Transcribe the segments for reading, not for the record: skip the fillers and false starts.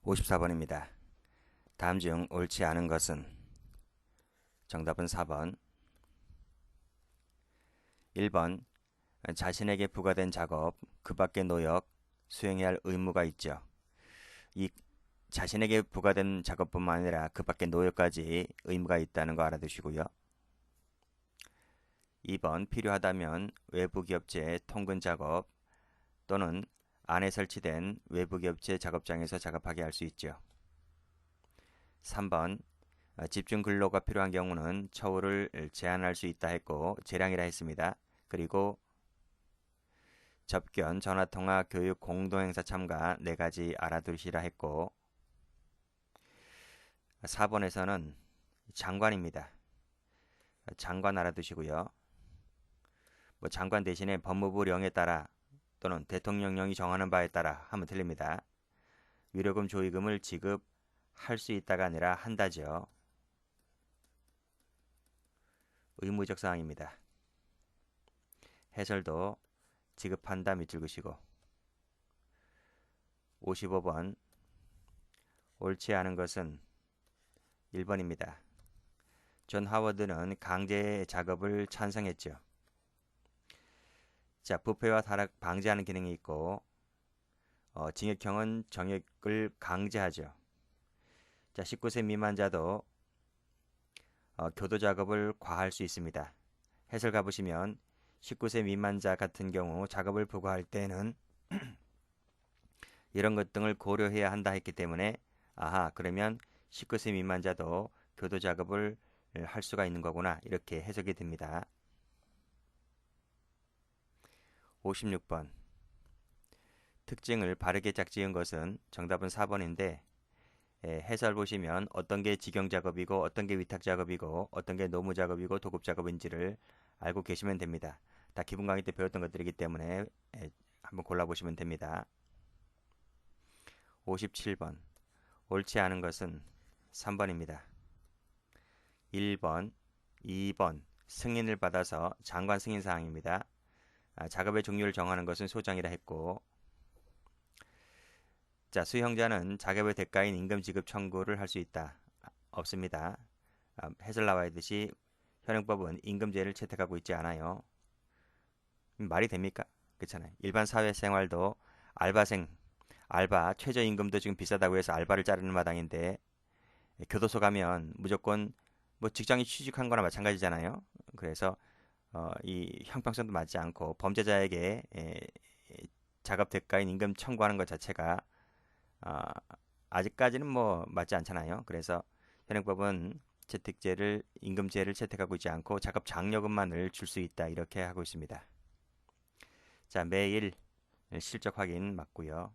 54번입니다. 다음 중 옳지 않은 것은? 정답은 4번. 1번. 자신에게 부과된 작업, 그 밖의 노역, 수행해야 할 의무가 있죠. 이 자신에게 부과된 작업뿐만 아니라 그 밖의 노역까지 의무가 있다는 거 알아두시고요. 2번. 필요하다면 외부 기업체 통근 작업 또는 안에 설치된 외부 기업체 작업장에서 작업하게 할 수 있죠. 3번. 집중 근로가 필요한 경우는 처우를 제한할 수 있다 했고 재량이라 했습니다. 그리고 접견, 전화통화, 교육, 공동행사 참가 4가지 알아두시라 했고 4번에서는 장관입니다. 장관 알아두시고요. 장관 대신에 법무부령에 따라 또는 대통령령이 정하는 바에 따라 하면 틀립니다. 위로금 조의금을 지급할 수 있다가 아니라 한다죠. 의무적 사항입니다. 해설도 지급한다 밑줄 그시고 55번 옳지 않은 것은 1번입니다. 존 하워드는 강제 작업을 찬성했죠. 자, 부패와 타락 방지하는 기능이 있고 징역형은 정역을 강제하죠. 자, 19세 미만자도 교도 작업을 과할 수 있습니다. 해설 가보시면 19세 미만자 같은 경우 작업을 부과할 때는 이런 것 등을 고려해야 한다 했기 때문에 그러면 19세 미만자도 교도 작업을 할 수가 있는 거구나 이렇게 해석이 됩니다. 56번 특징을 바르게 짝지은 것은 정답은 4번인데 해설 보시면 어떤 게 직영 작업이고 어떤 게 위탁 작업이고 어떤 게 노무 작업이고 도급 작업인지를 알고 계시면 됩니다. 다 기본 강의 때 배웠던 것들이기 때문에 한번 골라보시면 됩니다. 57번 옳지 않은 것은 3번입니다. 1번, 2번 승인을 받아서 장관 승인 사항입니다. 작업의 종류를 정하는 것은 소장이라 했고 자, 수형자는 작업의 대가인 임금 지급 청구를 할 수 있다. 없습니다. 해설 나와 있듯이 현행법은 임금제를 채택하고 있지 않아요. 말이 됩니까? 그렇잖아요. 일반 사회생활도 알바생, 알바 최저임금도 지금 비싸다고 해서 알바를 자르는 마당인데 교도소 가면 무조건 뭐 직장에 취직한 거나 마찬가지잖아요. 그래서 이 형평성도 맞지 않고 범죄자에게 작업 대가인 임금 청구하는 것 자체가 어, 아직까지는 뭐 맞지 않잖아요. 그래서 현행법은 채택제를 임금제를 채택하고 있지 않고 작업 장려금만을 줄 수 있다 이렇게 하고 있습니다. 자, 매일 실적 확인 맞고요.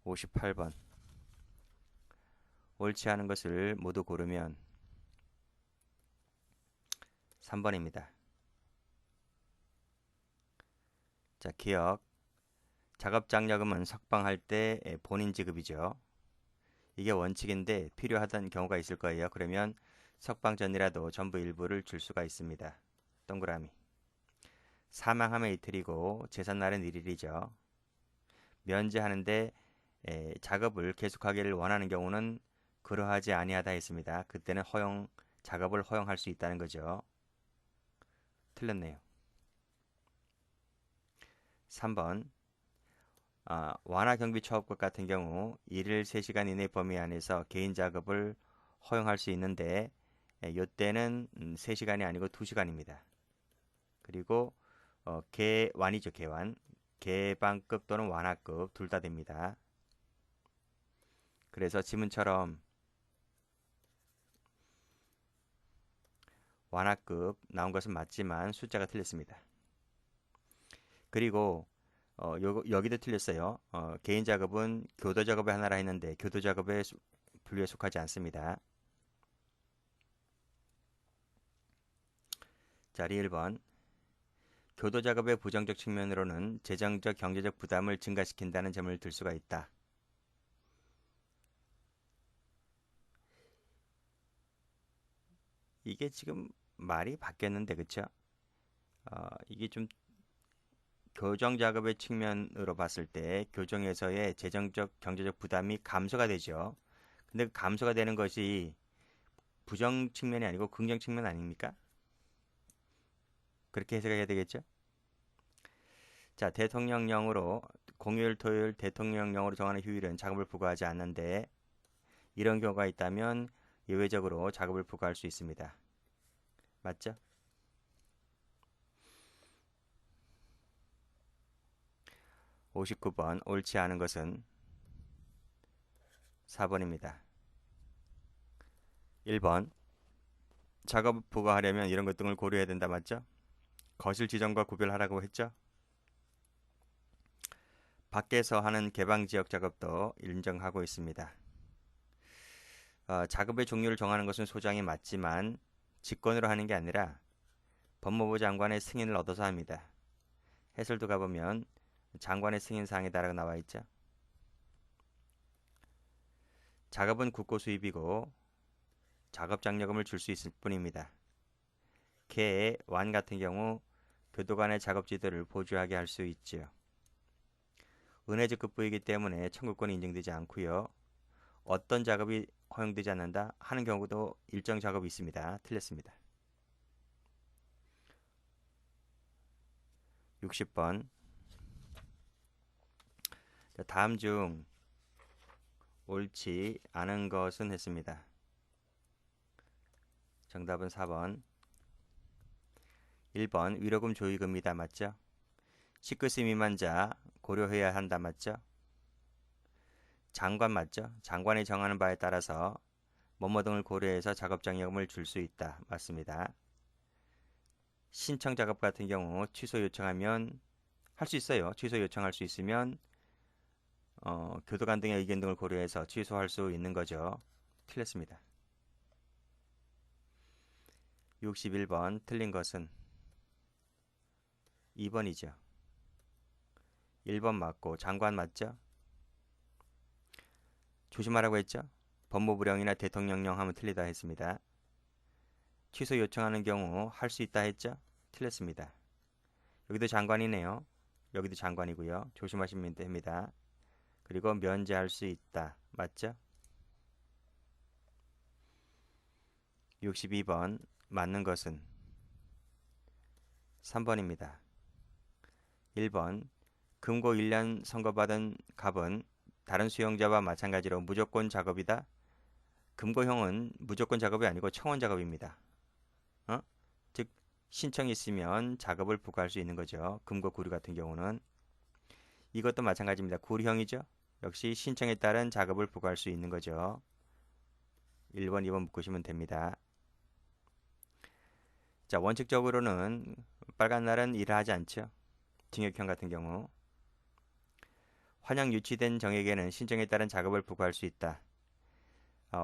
58번 옳지 않은 것을 모두 고르면 3번입니다. 자, 기억 작업 장려금은 석방할 때 본인 지급이죠. 이게 원칙인데 필요하던 경우가 있을 거예요. 그러면 석방 전이라도 전부 일부를 줄 수가 있습니다. 동그라미. 사망하면 이틀이고 제삿날은 1일이죠. 면제하는데 작업을 계속하기를 원하는 경우는 그러하지 아니하다 했습니다. 그때는 작업을 허용할 수 있다는 거죠. 틀렸네요. 3번 완화 경비 초합법 같은 경우 일일 3시간 이내 범위 안에서 개인 작업을 허용할 수 있는데 이때는 3시간이 아니고 2시간입니다. 그리고 개완이죠. 개완. 개방급 또는 완화급 둘 다 됩니다. 그래서 지문처럼 완화급 나온 것은 맞지만 숫자가 틀렸습니다. 그리고 여기도 틀렸어요. 개인 작업은 교도 작업의 하나라 했는데 교도 작업의 분류에 속하지 않습니다. 자리 1번 교도 작업의 부정적 측면으로는 재정적 경제적 부담을 증가시킨다는 점을 들 수가 있다. 이게 지금 말이 바뀌었는데 그쵸? 이게 좀 교정 작업의 측면으로 봤을 때 교정에서의 재정적 경제적 부담이 감소가 되죠. 근데 그 감소가 되는 것이 부정 측면이 아니고 긍정 측면 아닙니까? 그렇게 해석해야 되겠죠? 자, 대통령령으로 공휴일 토요일 대통령령으로 정하는 휴일은 작업을 부과하지 않는데 이런 경우가 있다면 예외적으로 작업을 부과할 수 있습니다. 맞죠? 59번 옳지 않은 것은 4번입니다. 1번 작업 부과하려면 이런 것 등을 고려해야 된다. 맞죠? 거실 지정과 구별하라고 했죠? 밖에서 하는 개방지역 작업도 인정하고 있습니다. 작업의 종류를 정하는 것은 소장이 맞지만 직권으로 하는 게 아니라 법무부 장관의 승인을 얻어서 합니다. 해설도 가보면 장관의 승인사항이다라고 나와 있죠. 작업은 국고 수입이고 작업 장려금을 줄 수 있을 뿐입니다. 개, 완 같은 경우 교도관의 작업지들을 보조하게 할 수 있지요. 은혜적 급부이기 때문에 청구권이 인정되지 않고요. 어떤 작업이 허용되지 않는다 하는 경우도 일정 작업이 있습니다. 틀렸습니다. 60번 다음 중 옳지 않은 것은 했습니다. 정답은 4번 1번 위로금 조의금이다. 맞죠? 19세 미만자 고려해야 한다. 맞죠? 장관 맞죠? 장관이 정하는 바에 따라서 뭐뭐 등을 고려해서 작업장려금을 줄 수 있다. 맞습니다. 신청 작업 같은 경우 취소 요청하면 할 수 있어요. 취소 요청할 수 있으면 교도관 등의 의견 등을 고려해서 취소할 수 있는 거죠. 틀렸습니다. 61번 틀린 것은 2번이죠. 1번 맞고 장관 맞죠? 조심하라고 했죠? 법무부령이나 대통령령 하면 틀리다 했습니다. 취소 요청하는 경우 할 수 있다 했죠? 틀렸습니다. 여기도 장관이네요. 여기도 장관이고요. 조심하시면 됩니다. 그리고 면제할 수 있다. 맞죠? 62번 맞는 것은 3번입니다. 1번 금고 1년 선고받은 갑은 다른 수용자와 마찬가지로 무조건 작업이다. 금고형은 무조건 작업이 아니고 청원 작업입니다. 즉 신청이 있으면 작업을 부과할 수 있는 거죠. 금고 구류 같은 경우는 이것도 마찬가지입니다. 구류형이죠. 역시 신청에 따른 작업을 부과할 수 있는 거죠. 1번, 2번 묶으시면 됩니다. 자, 원칙적으로는 빨간 날은 일을 하지 않죠. 징역형 같은 경우 환영 유치된 정액에는 신청에 따른 작업을 부과할 수 있다.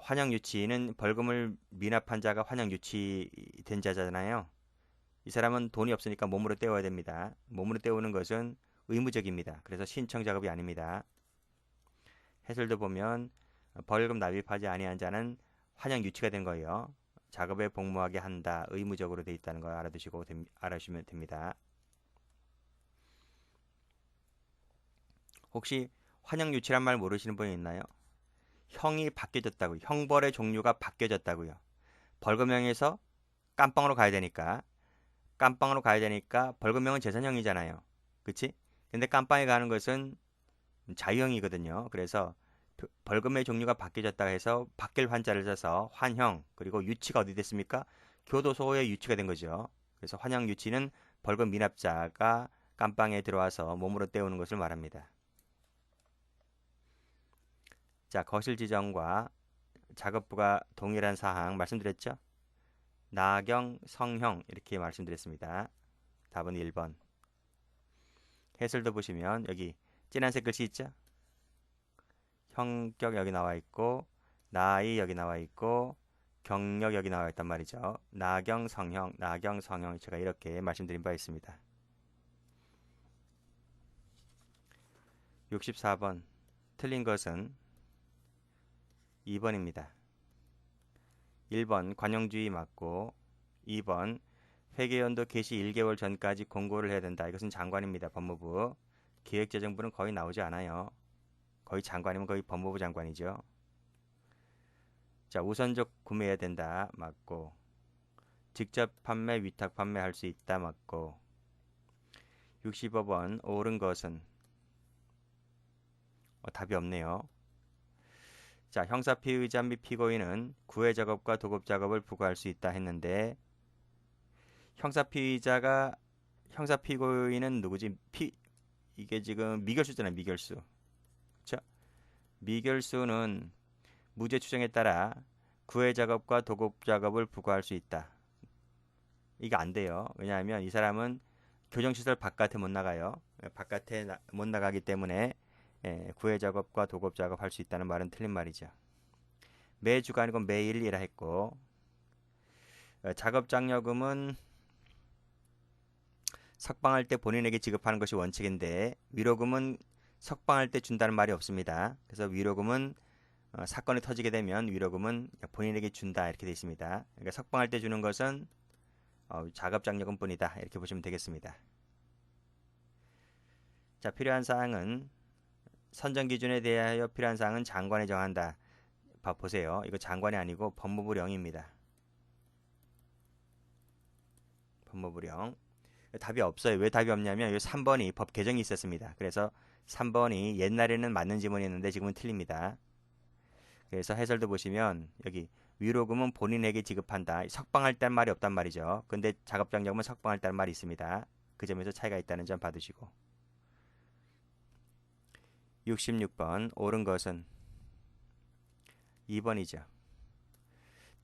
환영 유치는 벌금을 미납한 자가 환영 유치된 자잖아요. 이 사람은 돈이 없으니까 몸으로 때워야 됩니다. 몸으로 때우는 것은 의무적입니다. 그래서 신청 작업이 아닙니다. 해설도 보면 벌금 납입하지 아니한 자는 환영 유치가 된 거예요. 작업에 복무하게 한다. 의무적으로 돼 있다는 걸 알아주시면 됩니다. 혹시 환영 유치란 말 모르시는 분이 있나요? 형이 바뀌어졌다고요. 형벌의 종류가 바뀌어졌다고요. 벌금형에서 깜빵으로 가야 되니까 벌금형은 재산형이잖아요. 그치? 근데 깜빵에 가는 것은 자유형이거든요. 그래서 벌금의 종류가 바뀌어졌다 해서 바뀔 환자를 써서 환형 그리고 유치가 어디 됐습니까? 교도소에 유치가 된 거죠. 그래서 환형 유치는 벌금 미납자가 깜빵에 들어와서 몸으로 때우는 것을 말합니다. 자, 거실 지정과 작업부가 동일한 사항 말씀드렸죠? 나경, 성형 이렇게 말씀드렸습니다. 답은 1번. 해설도 보시면 여기 진한색 글씨 있죠? 형격 여기 나와 있고 나이 여기 나와 있고 경력 여기 나와 있단 말이죠. 나경, 성형 제가 이렇게 말씀드린 바 있습니다. 64번 틀린 것은 2번입니다. 1번 관용주의 맞고 2번 회계연도 개시 1개월 전까지 공고를 해야 된다. 이것은 장관입니다. 법무부. 기획재정부는 거의 나오지 않아요. 거의 장관이면 거의 법무부 장관이죠. 자, 우선적 구매해야 된다. 맞고. 직접 판매, 위탁 판매할 수 있다. 맞고. 60억 원 오른 것은 답이 없네요. 자, 형사 피의자 및 피고인은 구애 작업과 도급 작업을 부과할 수 있다 했는데 형사 피고인은 누구지? 이게 지금 미결수잖아요. 미결수. 그렇죠? 미결수는 무죄 추정에 따라 구애 작업과 도급 작업을 부과할 수 있다. 이게 안 돼요. 왜냐하면 이 사람은 교정시설 바깥에 못 나가요. 바깥에 못 나가기 때문에 구애 작업과 도급 작업 할 수 있다는 말은 틀린 말이죠. 매주가 아니고 매일이라 했고 작업 장려금은 석방할 때 본인에게 지급하는 것이 원칙인데 위로금은 석방할 때 준다는 말이 없습니다. 그래서 위로금은 사건이 터지게 되면 위로금은 본인에게 준다 이렇게 되어 있습니다. 그러니까 석방할 때 주는 것은 작업 장려금 뿐이다 이렇게 보시면 되겠습니다. 자, 필요한 사항은 선정 기준에 대하여 필요한 사항은 장관이 정한다. 보세요. 이거 장관이 아니고 법무부령입니다. 법무부령. 답이 없어요. 왜 답이 없냐면 이 3번이 법 개정이 있었습니다. 그래서 3번이 옛날에는 맞는 지문이었는데 지금은 틀립니다. 그래서 해설도 보시면 여기 위로금은 본인에게 지급한다. 석방할 때는 말이 없단 말이죠. 근데 작업장려금은 석방할 때는 말이 있습니다. 그 점에서 차이가 있다는 점 봐두시고. 66번 옳은 것은 2번이죠.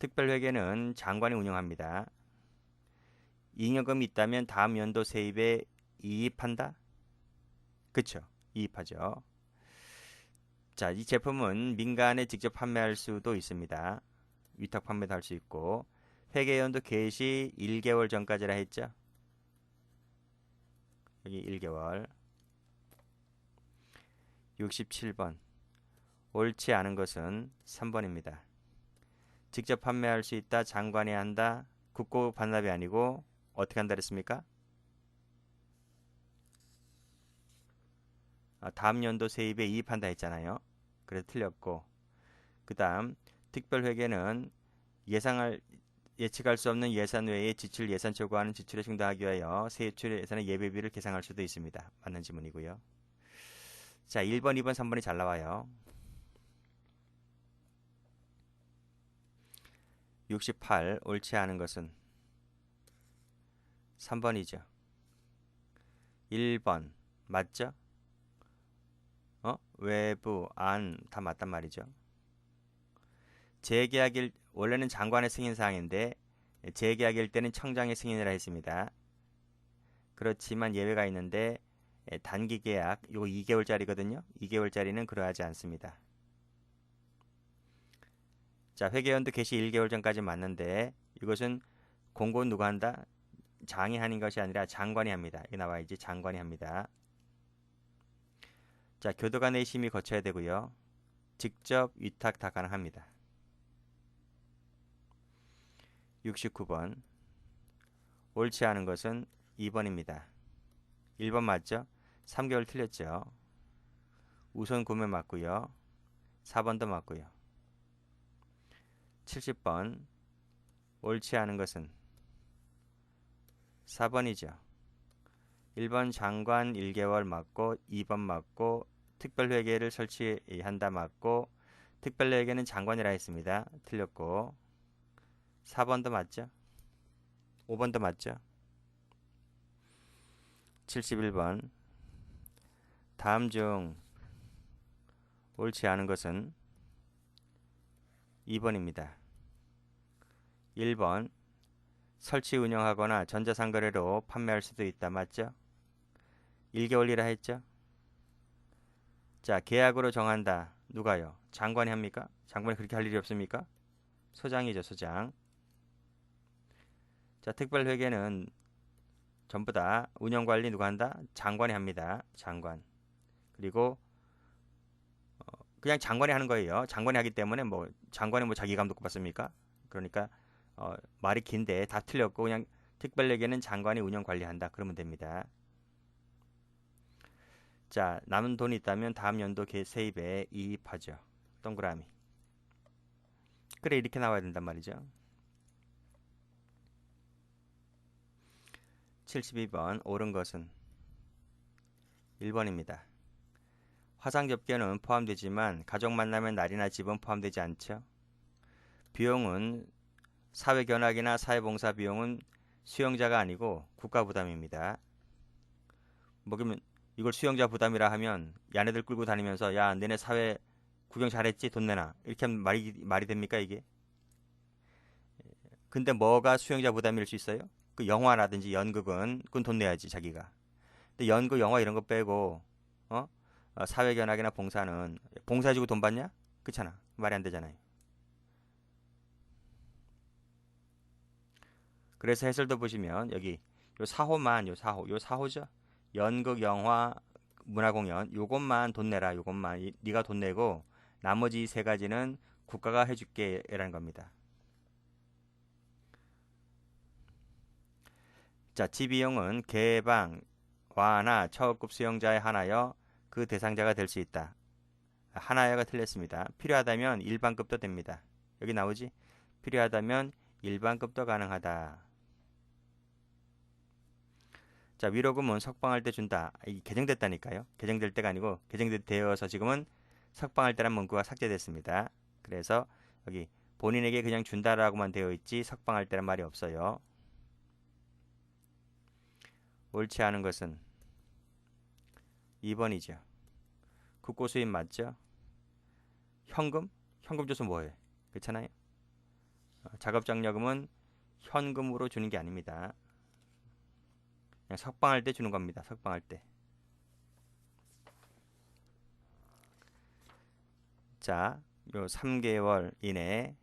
특별회계는 장관이 운영합니다. 잉여금이 있다면 다음 연도 세입에 이입한다? 그쵸? 이입하죠. 자, 이 제품은 민간에 직접 판매할 수도 있습니다. 위탁 판매도 할 수 있고 회계연도 개시 1개월 전까지라 했죠. 여기 1개월. 67번 옳지 않은 것은 3번입니다. 직접 판매할 수 있다. 장관이 한다. 국고 반납이 아니고 어떻게 한다 그랬습니까? 다음 연도 세입에 이입한다 했잖아요. 그래서 틀렸고 그 다음 특별회계는 예측할 수 없는 예산 외에 지출 예산 초과하는 지출에 충당하기 위하여 세출 예산의 예배비를 계상할 수도 있습니다. 맞는 지문이고요. 자, 1번, 2번, 3번이 잘 나와요. 68 옳지 않은 것은 3번이죠. 1번 맞죠? 외부, 안 다 맞단 말이죠. 재계약일 원래는 장관의 승인 사항인데 재계약일 때는 청장의 승인이라 했습니다. 그렇지만 예외가 있는데 단기 계약 이거 2개월짜리거든요. 2개월짜리는 그러하지 않습니다. 자, 회계연도 개시 1개월 전까지 맞는데 이것은 공고는 누가 한다? 장이 하는 것이 아니라 장관이 합니다. 여기 나와야지 장관이 합니다. 자, 교도관의 심의 거쳐야 되고요. 직접 위탁 다 가능합니다. 69번 옳지 않은 것은 2번입니다. 1번 맞죠? 3개월 틀렸죠. 우선 구매 맞고요. 4번도 맞고요. 70번 옳지 않은 것은 4번이죠. 1번 장관 1개월 맞고 2번 맞고 특별회계를 설치한다 맞고 특별회계는 장관이라 했습니다. 틀렸고 4번도 맞죠? 5번도 맞죠? 71번 다음 중 옳지 않은 것은 2번입니다. 1번 설치 운영하거나 전자상거래로 판매할 수도 있다. 맞죠? 1개월이라 했죠? 자, 계약으로 정한다. 누가요? 장관이 합니까? 장관이 그렇게 할 일이 없습니까? 소장이죠, 소장. 자, 특별회계는 전부 다 운영관리 누가 한다? 장관이 합니다. 장관. 그리고 그냥 장관이 하는 거예요. 장관이 하기 때문에 장관이 자기 감독 받습니까? 그러니까 말이 긴데 다 틀렸고 그냥 특별회계는 장관이 운영 관리한다. 그러면 됩니다. 자, 남은 돈이 있다면 다음 연도 세입에 이입하죠. 동그라미. 그래, 이렇게 나와야 된단 말이죠. 72번 옳은 것은 1번입니다. 화상 접견은 포함되지만 가족 만남의 날이나 집은 포함되지 않죠. 비용은 사회 견학이나 사회봉사 비용은 수용자가 아니고 국가 부담입니다. 뭐냐면 이걸 수용자 부담이라 하면 야네들 끌고 다니면서 야 너네 사회 구경 잘했지 돈 내놔 이렇게 하면 말이 됩니까 이게? 근데 뭐가 수용자 부담일 수 있어요? 그 영화라든지 연극은 그건 돈 내야지 자기가. 근데 연극 영화 이런 거 빼고 어? 사회 견학이나 봉사는 봉사해주고 돈 받냐? 그렇잖아. 말이 안 되잖아요. 그래서 해설도 보시면 여기 요 사호만 요 사호죠. 연극, 영화, 문화공연 요것만 돈 내라. 요것만 네가 돈 내고 나머지 세 가지는 국가가 해줄게라는 겁니다. 자, 지비용은 개방, 완화, 처우급 수용자에 한하여 그 대상자가 될 수 있다. 하나여가 틀렸습니다. 필요하다면 일반급도 됩니다. 여기 나오지? 필요하다면 일반급도 가능하다. 자, 위로금은 석방할 때 준다. 이 개정됐다니까요. 개정될 때가 아니고 개정되어서 지금은 석방할 때란 문구가 삭제됐습니다. 그래서 여기 본인에게 그냥 준다라고만 되어 있지 석방할 때란 말이 없어요. 옳지 않은 것은 2번이죠. 국고 수입 맞죠? 현금? 현금 줘서 뭐해? 그렇잖아요. 작업장려금은 현금으로 주는 게 아닙니다. 그냥 석방할 때 주는 겁니다. 석방할 때. 자, 요 3개월 이내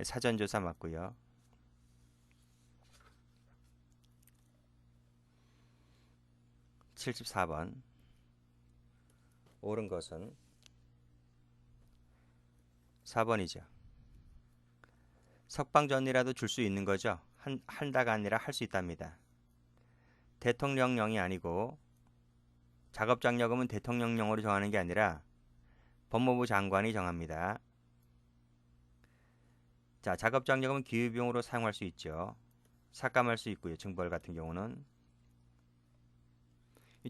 사전조사 맞고요. 74번 옳은 것은 4번이죠. 석방 전이라도 줄 수 있는 거죠. 한다가 아니라 할 수 있답니다. 대통령령이 아니고 작업장려금은 대통령령으로 정하는 게 아니라 법무부 장관이 정합니다. 자, 작업장려금은 기후비용으로 사용할 수 있죠. 삭감할 수 있고요. 증벌 같은 경우는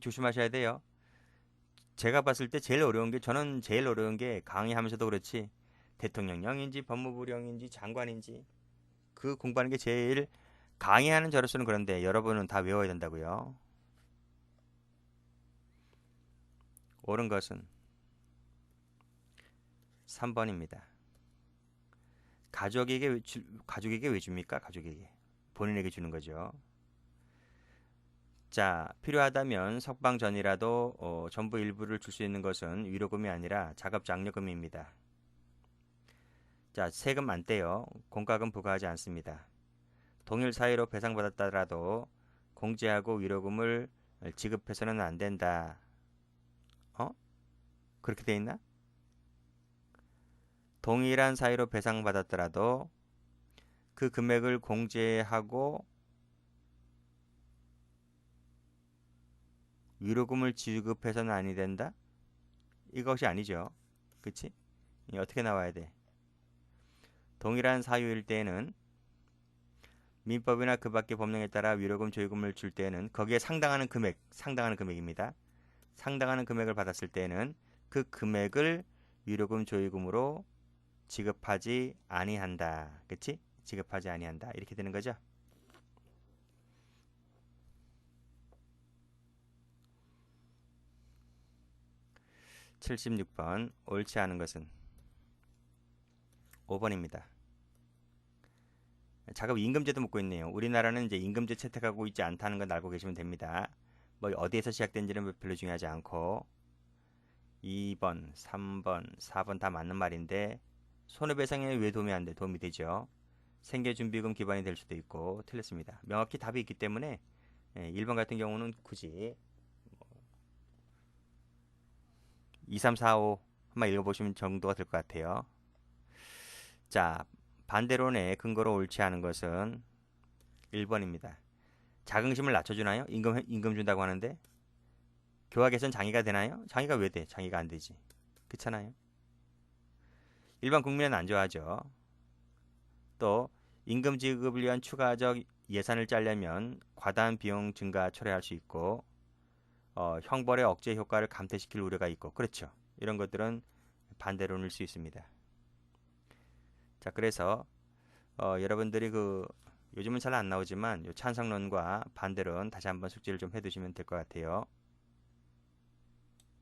조심하셔야 돼요. 제가 봤을 때 저는 제일 어려운 게 강의하면서도 그렇지 대통령령인지 법무부령인지 장관인지 그 공부하는 게 제일 강의하는 저로서는 그런데 여러분은 다 외워야 된다고요. 옳은 것은 3번입니다. 가족에게 왜 줍니까? 가족에게. 본인에게 주는 거죠. 자, 필요하다면 석방 전이라도 전부 일부를 줄 수 있는 것은 위로금이 아니라 작업장려금입니다. 자, 세금 안 떼요. 공과금 부과하지 않습니다. 동일 사유로 배상받았다라도 공제하고 위로금을 지급해서는 안 된다. 그렇게 돼 있나? 동일한 사유로 배상받았더라도 그 금액을 공제하고 위로금을 지급해서는 아니 된다? 이것이 아니죠. 그치? 어떻게 나와야 돼? 동일한 사유일 때에는 민법이나 그 밖의 법령에 따라 위로금, 조의금을 줄 때에는 거기에 상당하는 금액입니다. 상당하는 금액을 받았을 때에는 그 금액을 위로금, 조의금으로 지급하지 아니한다. 그치? 지급하지 아니한다. 이렇게 되는 거죠. 76번 옳지 않은 것은 5번입니다. 작업 임금제도 묻고 있네요. 우리나라는 이제 임금제 채택하고 있지 않다는 건 알고 계시면 됩니다. 뭐 어디에서 시작된지는 별로 중요하지 않고 2번, 3번, 4번 다 맞는 말인데 손해배상에 왜 도움이 안 돼? 도움이 되죠. 생계준비금 기반이 될 수도 있고 틀렸습니다. 명확히 답이 있기 때문에 1번 같은 경우는 굳이 2, 3, 4, 5 한번 읽어보시면 정도가 될 것 같아요. 자, 반대론의 근거로 옳지 않은 것은 1번입니다. 자긍심을 낮춰주나요? 임금 준다고 하는데 교화 개선 장애가 되나요? 장애가 왜 돼? 장애가 안 되지. 그렇잖아요. 일반 국민은 안 좋아하죠. 또 임금 지급을 위한 추가적 예산을 짜려면 과다한 비용 증가 초래할 수 있고 형벌의 억제 효과를 감퇴시킬 우려가 있고 그렇죠. 이런 것들은 반대론일 수 있습니다. 자, 그래서 여러분들이 요즘은 잘 안 나오지만 요 찬성론과 반대론 다시 한번 숙지를 좀 해두시면 될 것 같아요.